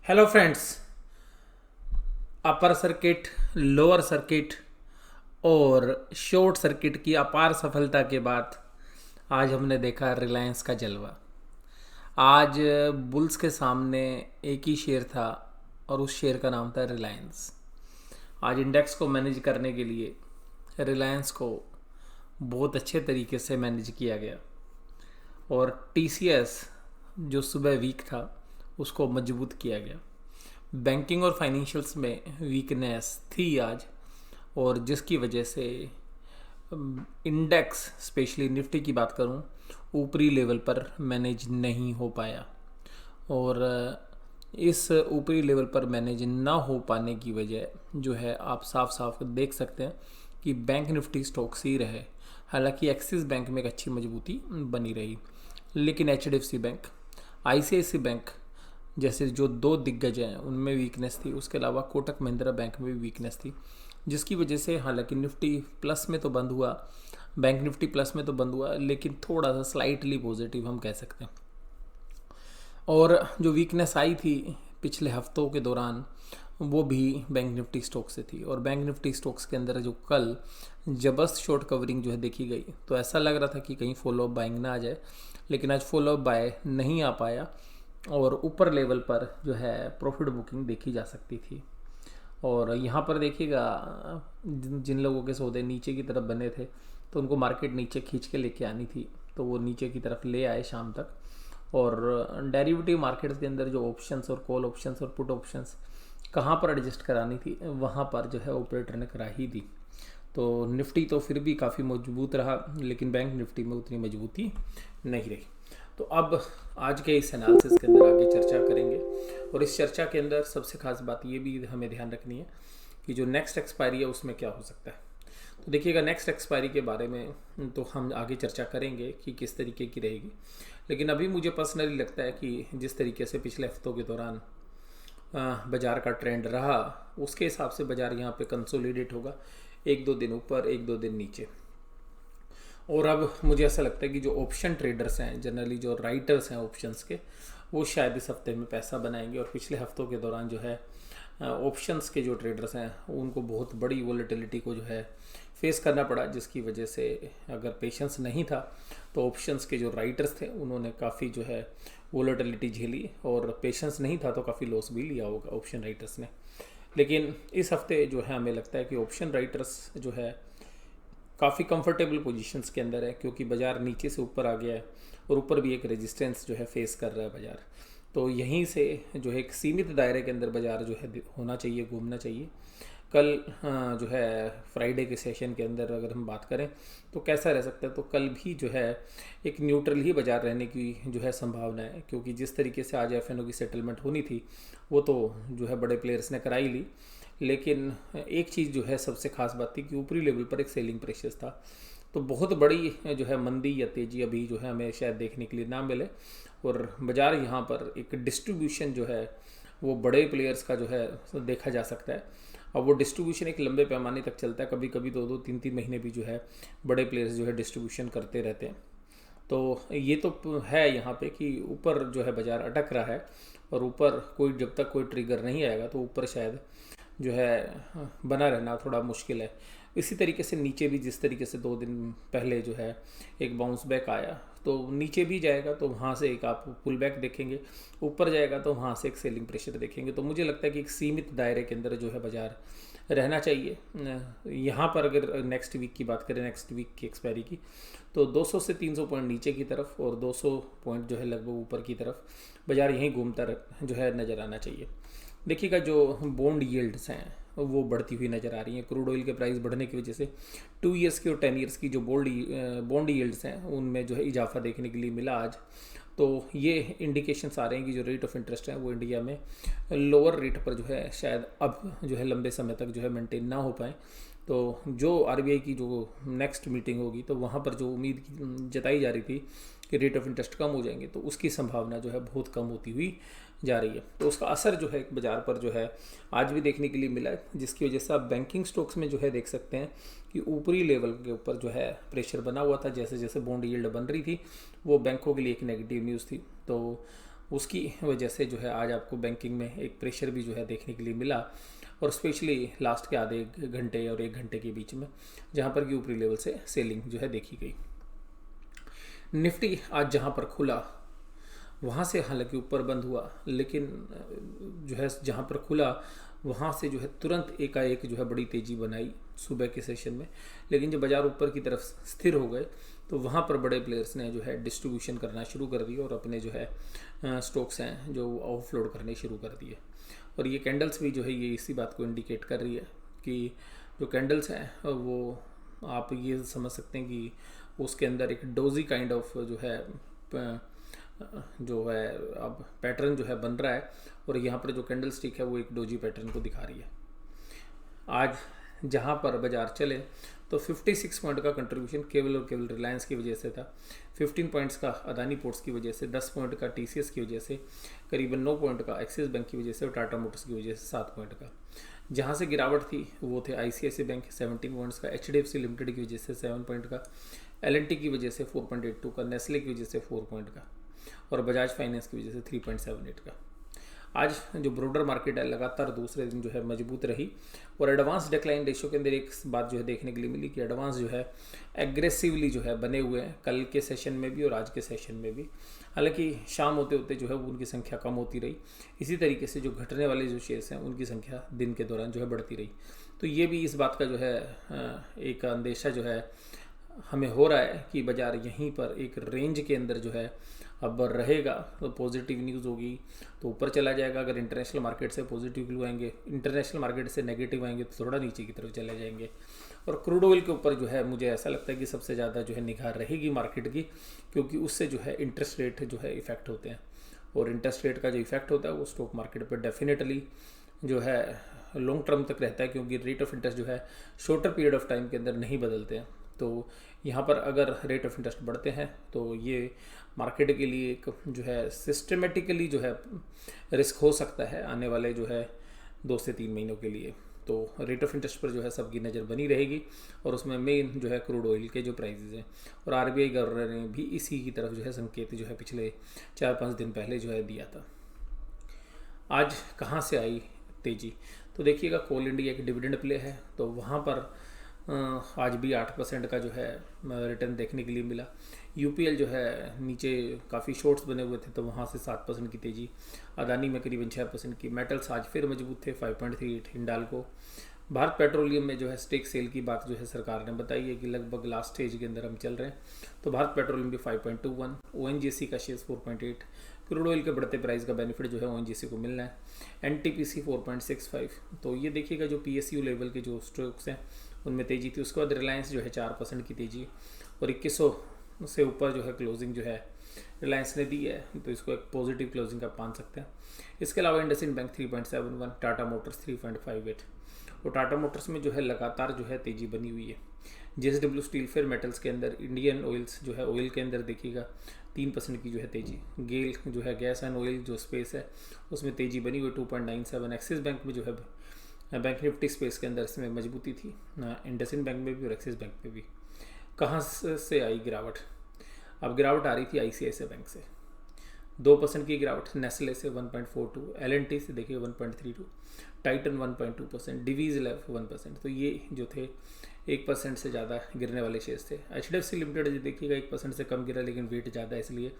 Hello friends. Upper circuit, lower circuit और short circuit की अपार सफलता के बाद आज हमने देखा रिलायंस का जलवा। आज बुल्स के सामने एक ही शेयर था और उस शेयर का नाम था रिलायंस। आज इंडेक्स को मैनेज करने के लिए रिलायंस को बहुत अच्छे तरीके से मैनेज किया गया और टीसीएस जो सुबह वीक था उसको मजबूत किया गया। बैंकिंग और फाइनेंशियल्स में वीकनेस थी आज, और जिसकी वजह से इंडेक्स स्पेशली निफ्टी की बात करूं ऊपरी लेवल पर मैनेज नहीं हो पाया। और इस ऊपरी लेवल पर मैनेज ना हो पाने की वजह जो है आप साफ साफ देख सकते हैं कि बैंक निफ्टी स्टॉक्स ही रहे। हालांकि एक्सिस बैंक में एक अच्छी मजबूती बनी रही, लेकिन एचडीएफसी बैंक, आईसीआईसी बैंक जैसे जो दो दिग्गज हैं उनमें वीकनेस थी। उसके अलावा कोटक महिंद्रा बैंक में भी वीकनेस थी, जिसकी वजह से हालांकि निफ्टी प्लस में तो बंद हुआ, बैंक निफ्टी प्लस में तो बंद हुआ, लेकिन थोड़ा सा स्लाइटली पॉजिटिव हम कह सकते हैं। और जो वीकनेस आई थी पिछले हफ्तों के दौरान वो भी बैंक निफ्टी स्टॉक से थी। और बैंक निफ्टी स्टॉक्स के अंदर जो कल जबरदस्त शॉर्ट कवरिंग जो है देखी गई, तो ऐसा लग रहा था कि कहीं फॉलो अप बाइंग ना आ जाए, लेकिन आज फॉलो अप बाय नहीं आ पाया और ऊपर लेवल पर जो है प्रॉफिट बुकिंग देखी जा सकती थी। और यहाँ पर देखिएगा जिन लोगों के सौदे नीचे की तरफ बने थे तो उनको मार्केट नीचे खींच के लेके आनी थी, तो वो नीचे की तरफ ले आए शाम तक। और डेरिवेटिव मार्केट्स के अंदर जो ऑप्शंस और कॉल ऑप्शंस और पुट ऑप्शंस कहाँ पर एडजस्ट करानी थी वहाँ पर जो है ऑपरेटर ने करा ही दी। तो निफ्टी तो फिर भी काफ़ी मजबूत रहा, लेकिन बैंक निफ्टी में उतनी मजबूती नहीं रही। तो अब आज के इस एनालिसिस के अंदर आगे चर्चा करेंगे, और इस चर्चा के अंदर सबसे खास बात ये भी हमें ध्यान रखनी है कि जो नेक्स्ट एक्सपायरी है उसमें क्या हो सकता है। तो देखिएगा नेक्स्ट एक्सपायरी के बारे में तो हम आगे चर्चा करेंगे कि किस तरीके की रहेगी, लेकिन अभी मुझे पर्सनली लगता है कि जिस तरीके से पिछले हफ्तों के दौरान बाज़ार का ट्रेंड रहा उसके हिसाब से बाज़ार यहाँ पे कंसोलिडेट होगा, एक दो दिन ऊपर एक दो दिन नीचे। और अब मुझे ऐसा लगता है कि जो ऑप्शन ट्रेडर्स हैं, जनरली जो राइटर्स हैं ऑप्शंस के, वो शायद इस हफ्ते में पैसा बनाएंगे। और पिछले हफ्तों के दौरान जो है ऑप्शंस के जो ट्रेडर्स हैं उनको बहुत बड़ी वोलेटिलिटी को जो है फेस करना पड़ा, जिसकी वजह से अगर पेशेंस नहीं था तो ऑप्शंस के जो राइटर्स थे उन्होंने काफ़ी जो है वोलेटिलिटी झेली, और पेशेंस नहीं था तो काफ़ी लॉस भी लिया होगा ऑप्शन राइटर्स ने। लेकिन इस हफ्ते जो है हमें लगता है कि ऑप्शन राइटर्स जो है काफ़ी कंफर्टेबल पोजीशंस के अंदर है, क्योंकि बाज़ार नीचे से ऊपर आ गया है और ऊपर भी एक रेजिस्टेंस जो है फेस कर रहा है बाज़ार। तो यहीं से जो है एक सीमित दायरे के अंदर बाज़ार जो है होना चाहिए, घूमना चाहिए। कल जो है फ्राइडे के सेशन के अंदर अगर हम बात करें तो कैसा रह सकता है, तो कल भी जो है एक न्यूट्रल ही बाज़ार रहने की जो है संभावना है, क्योंकि जिस तरीके से आज एफएनओ की सेटलमेंट होनी थी वो तो जो है बड़े प्लेयर्स ने कराई ली। लेकिन एक चीज़ जो है सबसे खास बात थी कि ऊपरी लेवल पर एक सेलिंग प्रेशर था, तो बहुत बड़ी जो है मंदी या तेज़ी अभी जो है हमें शायद देखने के लिए ना मिले। और बाज़ार यहाँ पर एक डिस्ट्रीब्यूशन जो है वो बड़े प्लेयर्स का जो है देखा जा सकता है। अब वो डिस्ट्रीब्यूशन एक लंबे पैमाने तक चलता है, कभी कभी दो दो तीन तीन महीने भी जो है बड़े प्लेयर्स जो है डिस्ट्रीब्यूशन करते रहते हैं। तो ये तो है यहाँ पे कि ऊपर जो है बाज़ार अटक रहा है, और ऊपर कोई जब तक कोई ट्रिगर नहीं आएगा तो ऊपर शायद जो है बना रहना थोड़ा मुश्किल है। इसी तरीके से नीचे भी जिस तरीके से 2 दिन पहले जो है एक बाउंस बैक आया, तो नीचे भी जाएगा तो वहाँ से एक आप पुल बैक देखेंगे, ऊपर जाएगा तो वहाँ से एक सेलिंग प्रेशर देखेंगे। तो मुझे लगता है कि एक सीमित दायरे के अंदर जो है बाज़ार रहना चाहिए। यहाँ पर अगर नेक्स्ट वीक की बात करें, नेक्स्ट वीक की एक्सपायरी की, तो 200 से 300 पॉइंट नीचे की तरफ और 200 पॉइंट जो है लगभग ऊपर की तरफ बाज़ार यहीं घूमता जो है नज़र आना चाहिए। देखिएगा जो बॉन्ड यील्ड्स हैं वो बढ़ती हुई नज़र आ रही हैं। क्रूड ऑयल के प्राइस बढ़ने की वजह से 2 ईयर्स की और 10 ईयर्स की जो बॉन्ड यील्ड्स हैं उनमें जो है इजाफा देखने के लिए मिला आज। तो ये इंडिकेशंस आ रहे हैं कि जो रेट ऑफ इंटरेस्ट है वो इंडिया में लोअर रेट पर जो है शायद अब जो है लंबे समय तक जो है मेंटेन ना हो पाए। तो जो आरबीआई की जो नेक्स्ट मीटिंग होगी तो वहाँ पर जो उम्मीद जताई जा रही थी कि रेट ऑफ इंटरेस्ट कम हो जाएंगे, तो उसकी संभावना जो है बहुत कम होती हुई जा रही है। तो उसका असर जो है बाज़ार पर जो है आज भी देखने के लिए मिला है, जिसकी वजह से आप बैंकिंग स्टॉक्स में जो है देख सकते हैं कि ऊपरी लेवल के ऊपर जो है प्रेशर बना हुआ था। जैसे जैसे बॉन्ड यील्ड बन रही थी वो बैंकों के लिए एक नेगेटिव न्यूज़ थी। तो उसकी वजह से जो है आज आपको बैंकिंग में एक प्रेशर भी जो है देखने के लिए मिला, और स्पेशली लास्ट के आधे घंटे और 1 घंटे के बीच में, जहाँ पर कि ऊपरी लेवल से सेलिंग जो है देखी गई। निफ्टी आज जहाँ पर खुला वहाँ से हालांकि ऊपर बंद हुआ, लेकिन जो है जहाँ पर खुला वहाँ से जो है तुरंत एकाएक जो है बड़ी तेज़ी बनाई सुबह के सेशन में, लेकिन जब बाज़ार ऊपर की तरफ स्थिर हो गए तो वहाँ पर बड़े प्लेयर्स ने जो है डिस्ट्रीब्यूशन करना शुरू कर दिया और अपने जो है स्टॉक्स हैं जो ऑफलोड करने शुरू कर दिए। और ये कैंडल्स भी जो है ये इसी बात को इंडिकेट कर रही है कि जो कैंडल्स हैं वो आप ये समझ सकते हैं कि उसके अंदर एक डोजी काइंड ऑफ जो है अब पैटर्न जो है बन रहा है, और यहाँ पर जो कैंडल स्टिक है वो एक डोजी पैटर्न को दिखा रही है। आज जहाँ पर बाजार चले तो 56 पॉइंट का कंट्रीब्यूशन केवल और केवल रिलायंस की वजह से था, 15 पॉइंट्स का अदानी पोर्ट्स की वजह से, 10 पॉइंट का टीसीएस की वजह से, करीबन 9 पॉइंट का एक्सिस बैंक की वजह से और टाटा मोटर्स की वजह से 7 पॉइंट का। जहाँ से गिरावट थी वो थे आईसीआईसी बैंक 17 पॉइंट्स का, एचडीएफसी लिमिटेड की वजह से 7 पॉइंट का, एलएनटी की वजह से 4.82 का, नेस्ले की वजह से 4 पॉइंट का, और बजाज फाइनेंस की वजह से 3.78 का। आज जो ब्रोडर मार्केट है लगातार दूसरे दिन जो है मजबूत रही, और एडवांस डिक्लाइन रेशियो के अंदर एक बात जो है देखने के लिए मिली कि एडवांस जो है एग्रेसिवली जो है बने हुए हैं कल के सेशन में भी और आज के सेशन में भी। हालांकि शाम होते होते जो है उनकी संख्या कम होती रही, इसी तरीके से जो घटने वाले जो शेयर्स हैं उनकी संख्या दिन के दौरान जो है बढ़ती रही। तो ये भी इस बात का जो है एक अंदेशा जो है हमें हो रहा है कि बाज़ार यहीं पर एक रेंज के अंदर जो है अब रहेगा, तो पॉजिटिव न्यूज़ होगी तो ऊपर चला जाएगा। अगर इंटरनेशनल मार्केट से पॉजिटिव व्यू आएंगे, इंटरनेशनल मार्केट से नेगेटिव आएंगे तो थोड़ा नीचे की तरफ चले जाएंगे। और क्रूड ऑयल के ऊपर जो है मुझे ऐसा लगता है कि सबसे ज़्यादा जो है निगाह रहेगी मार्केट की, क्योंकि उससे जो है इंटरेस्ट रेट जो है इफेक्ट होते हैं, और इंटरेस्ट रेट का जो इफेक्ट होता है वो स्टॉक मार्केट पर डेफिनेटली जो है लॉन्ग टर्म तक रहता है, क्योंकि रेट ऑफ इंटरेस्ट जो है शॉर्टर पीरियड ऑफ टाइम के अंदर नहीं बदलते हैं। तो यहाँ पर अगर रेट ऑफ इंटरेस्ट बढ़ते हैं तो ये मार्केट के लिए एक जो है सिस्टमेटिकली जो है रिस्क हो सकता है आने वाले जो है 2 से 3 महीनों के लिए। तो रेट ऑफ इंटरेस्ट पर जो है सबकी नज़र बनी रहेगी, और उसमें मेन जो है क्रूड ऑयल के जो प्राइसेस हैं, और आरबीआई गवर्नर ने भी इसी की तरफ जो है संकेत जो है पिछले 4-5 दिन पहले जो है दिया था। आज कहाँ से आई तेज़ी, तो देखिएगा कोल इंडिया एक डिविडेंड प्ले है, तो वहाँ पर आज भी 8% का जो है रिटर्न देखने के लिए मिला। यूपीएल जो है नीचे काफ़ी शॉर्ट्स बने हुए थे तो वहाँ से 7% की तेज़ी, अदानी में करीबन 6% की। मेटल्स आज फिर मजबूत थे 5.38। हिंडाल्को, भारत पेट्रोलियम में जो है स्टेक सेल की बात जो है सरकार ने बताई है कि लगभग लास्ट स्टेज के अंदर हम चल रहे हैं, तो भारत पेट्रोलियम भी 5.21, ओएनजीसी का शेयर 4.8। क्रूड ऑयल के बढ़ते प्राइस का बेनिफिट जो है ओएनजीसी को मिलना है। एनटीपीसी 4.65। तो ये देखिएगा जो पीएसयू लेवल के जो स्टॉक्स हैं उनमें तेज़ी थी। उसके बाद रिलायंस जो है 4% की तेज़ी, और 2100 से ऊपर जो है क्लोजिंग जो है रिलायंस ने दी है, तो इसको एक पॉजिटिव क्लोजिंग आप मान सकते हैं। इसके अलावा इंडसइंड बैंक 3.71, टाटा मोटर्स 3.58, और टाटा मोटर्स में जो है लगातार जो है तेज़ी बनी हुई है। जेएसडब्ल्यू स्टील फिर मेटल्स के अंदर, इंडियन ऑयल्स जो है ऑयल के अंदर देखिएगा 3% की जो है तेज़ी। गेल जो है गैस एंड ऑयल जो स्पेस है उसमें तेज़ी बनी हुई 2.97। एक्सिस बैंक में जो है बैंक निफ्टी स्पेस के अंदर इसमें मजबूती थी, इंडसइंड बैंक में भी और एक्सिस बैंक में भी। कहाँ से आई गिरावट, अब गिरावट आ रही थी आईसीआईसीआई बैंक से 2% की गिरावट, नेस्ले से 1.42, एलएनटी से देखिए 1.32, टाइटन 1.2%, डिवीज लैब 1%। तो ये जो थे 1% से ज़्यादा गिरने वाले शेयर्स थे। एचडीएफसी लिमिटेड जो देखिएगा 1% से कम गिरा, लेकिन वेट ज़्यादा है इसलिए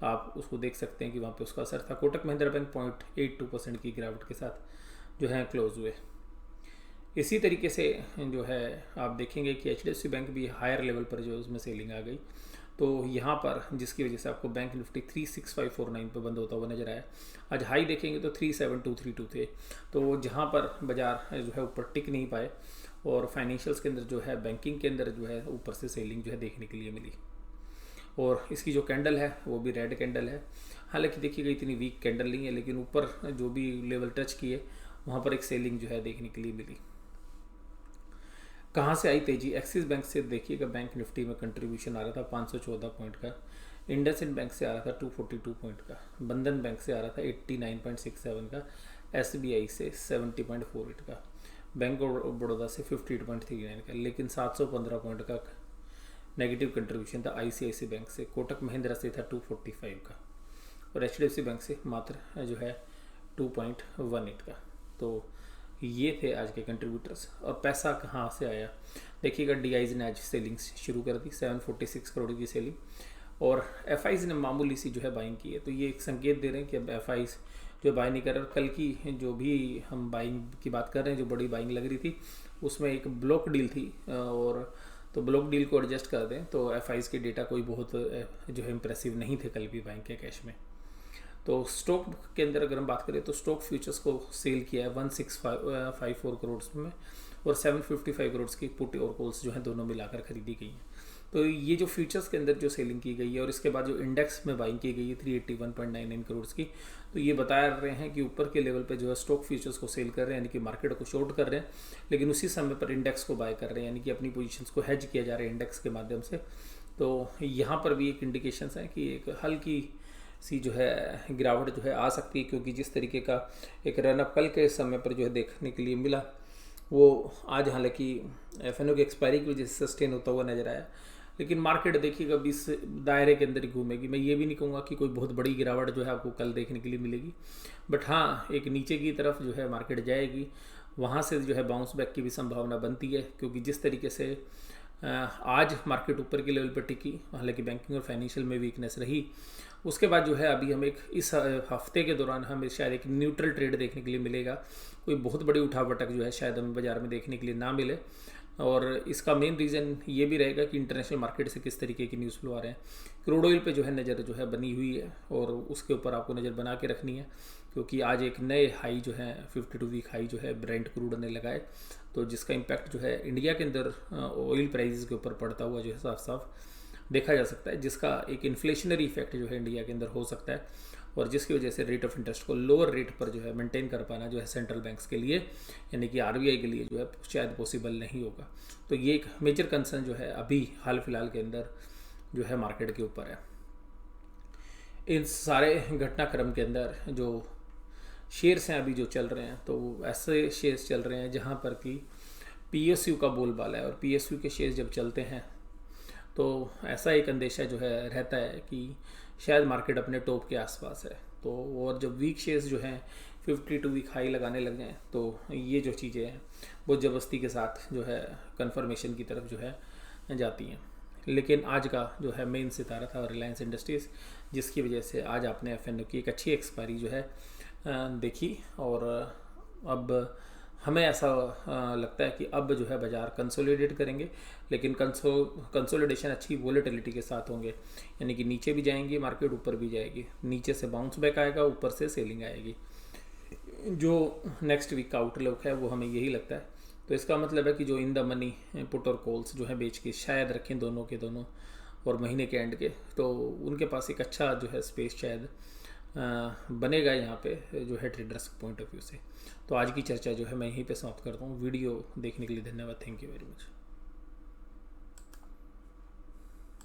आप उसको देख सकते हैं कि वहाँ पे उसका असर था। कोटक महिंद्रा बैंक 0.82% की गिरावट के साथ जो है क्लोज हुए। इसी तरीके से जो है आप देखेंगे कि एचडीएफसी बैंक भी हायर लेवल पर जो है उसमें सेलिंग आ गई, तो यहाँ पर जिसकी वजह से आपको बैंक निफ्टी 36549 पर बंद होता हुआ नजर आया। आज हाई देखेंगे तो 37232 थे, तो जहाँ पर बाजार जो है ऊपर टिक नहीं पाए, और फाइनेंशियल्स के अंदर जो है बैंकिंग के अंदर जो है ऊपर से सेलिंग जो है देखने के लिए मिली। और इसकी जो कैंडल है वो भी रेड कैंडल है, हालांकि देखिएगा इतनी वीक कैंडल नहीं है, लेकिन ऊपर जो भी लेवल टच किए वहाँ पर एक सेलिंग जो है देखने के लिए मिली। कहाँ से आई तेजी, एक्सिस बैंक से देखिएगा बैंक निफ्टी में कंट्रीब्यूशन आ रहा था 514 पॉइंट का, इंडसइंड बैंक से आ रहा था 242 पॉइंट का, बंधन बैंक से आ रहा था 89.67 का, एसबीआई से 70.48 का, बैंक ऑफ बड़ौदा से 58.39 का, लेकिन 715 पॉइंट का नेगेटिव कंट्रीब्यूशन था आईसीआईसी बैंक से। कोटक महिंद्रा से था 245 का, और HDFC बैंक से मात्र जो है 2.18 का। तो ये थे आज के कंट्रीब्यूटर्स। और पैसा कहाँ से आया देखिएगा, DIs ने आज सेलिंग्स शुरू कर दी, 746 करोड़ की सेलिंग, और FIs ने मामूली सी जो है बाइंग की है। तो ये एक संकेत दे रहे हैं कि अब FIs जो बाई नहीं कर रहे। कल की जो भी हम बाइंग की बात कर रहे हैं, जो बड़ी बाइंग लग रही थी, उसमें एक ब्लॉक डील थी, और तो ब्लॉक डील को एडजस्ट कर दें तो FIs के डेटा कोई बहुत जो है इम्प्रेसिव नहीं थे कल भी बैंक के कैश में। तो स्टॉक के अंदर अगर हम बात करें तो स्टॉक फ्यूचर्स को सेल किया है 1654 करोड़ में, और 755 करोड़ की पुट और कॉल्स जो है दोनों मिलाकर खरीदी गई हैं। तो ये जो फ्यूचर्स के अंदर जो सेलिंग की गई है, और इसके बाद जो इंडेक्स में बाइंग की गई है 381.99 करोड़ की, तो ये बता रहे हैं कि ऊपर के लेवल पे जो है स्टॉक फ्यूचर्स को सेल कर रहे हैं, यानी कि मार्केट को शॉर्ट कर रहे हैं, लेकिन उसी समय पर इंडेक्स को बाय कर रहे हैं, यानी कि अपनी पोजीशंस को हेज किया जा रहा है इंडेक्स के माध्यम से। तो यहाँ पर भी एक इंडिकेशंस है कि एक हल्की सी जो है गिरावट जो है आ सकती है, क्योंकि जिस तरीके का एक रनअप कल के समय पर जो है देखने के लिए मिला, वो आज हालांकि FNO की एक्सपायरी की वजह से सस्टेन होता हुआ नजर आया, लेकिन मार्केट देखिएगा अभी इस दायरे के अंदर ही घूमेगी। मैं ये भी नहीं कहूँगा कि कोई बहुत बड़ी गिरावट जो है आपको कल देखने के लिए मिलेगी, बट हाँ एक नीचे की तरफ जो है मार्केट जाएगी, वहाँ से जो है बाउंस बैक की भी संभावना बनती है, क्योंकि जिस तरीके से आज मार्केट ऊपर के लेवल पर टिकी, हालांकि बैंकिंग और फाइनेंशियल में वीकनेस रही, उसके बाद जो है अभी हम एक इस हफ्ते के दौरान हमें शायद एक न्यूट्रल ट्रेड देखने के लिए मिलेगा। कोई बहुत बड़ी उठावटक जो है शायद हमें बाजार में देखने के लिए ना मिले, और इसका मेन रीज़न ये भी रहेगा कि इंटरनेशनल मार्केट से किस तरीके की न्यूज़ फ्लो आ रहे हैं। क्रूड ऑयल पे जो है नज़र जो है बनी हुई है, और उसके ऊपर आपको नज़र बना के रखनी है, क्योंकि आज एक नए हाई जो है 52 वीक हाई जो है ब्रेंट क्रूड ने लगाए, तो जिसका इम्पैक्ट जो है इंडिया के अंदर ऑयल प्राइसेस के ऊपर पड़ता हुआ जो है साफ साफ देखा जा सकता है, जिसका एक इन्फ्लेशनरी इफेक्ट जो है इंडिया के अंदर हो सकता है, और जिसकी वजह से रेट ऑफ इंटरेस्ट को लोअर रेट पर जो है मेंटेन कर पाना जो है सेंट्रल बैंक्स के लिए, यानी कि RBI के लिए जो है शायद पॉसिबल नहीं होगा। तो ये एक मेजर कंसर्न जो है अभी हाल फिलहाल के अंदर जो है मार्केट के ऊपर है। इन सारे घटनाक्रम के अंदर जो शेयर्स हैं अभी जो चल रहे हैं, तो ऐसे शेयर्स चल रहे हैं जहाँ पर कि PSU का बोलबाला है, और PSU के शेयर्स जब चलते हैं तो ऐसा एक अंदेशा जो है रहता है कि शायद मार्केट अपने टॉप के आसपास है। तो और जब वीक शेयर्स जो हैं 52 वीक हाई लगाने लग जाएँ, तो ये जो चीज़ें हैं वो ज़बरदस्ती के साथ जो है कन्फर्मेशन की तरफ जो है जाती हैं। लेकिन आज का जो है मेन सितारा था रिलायंस इंडस्ट्रीज़, जिसकी वजह से आज आपने FNO की एक अच्छी एक्सपायरी जो है देखी, और अब हमें ऐसा लगता है कि अब जो है बाज़ार कंसोलिडेट करेंगे, लेकिन कंसोलिडेशन अच्छी वोलेटिलिटी के साथ होंगे, यानी कि नीचे भी जाएंगी मार्केट, ऊपर भी जाएगी, नीचे से बाउंस बैक आएगा, ऊपर से सेलिंग आएगी। जो नेक्स्ट वीक का आउटलुक है वो हमें यही लगता है। तो इसका मतलब है कि जो इन द मनी पुट और कॉल्स जो है बेच के शायद रखें दोनों के दोनों, और महीने के एंड के, तो उनके पास एक अच्छा जो है स्पेस शायद बनेगा यहाँ पे जो है ट्रेडर्स पॉइंट ऑफ व्यू से। तो आज की चर्चा जो है मैं यहीं पे समाप्त करता हूँ। वीडियो देखने के लिए धन्यवाद। Thank you very much.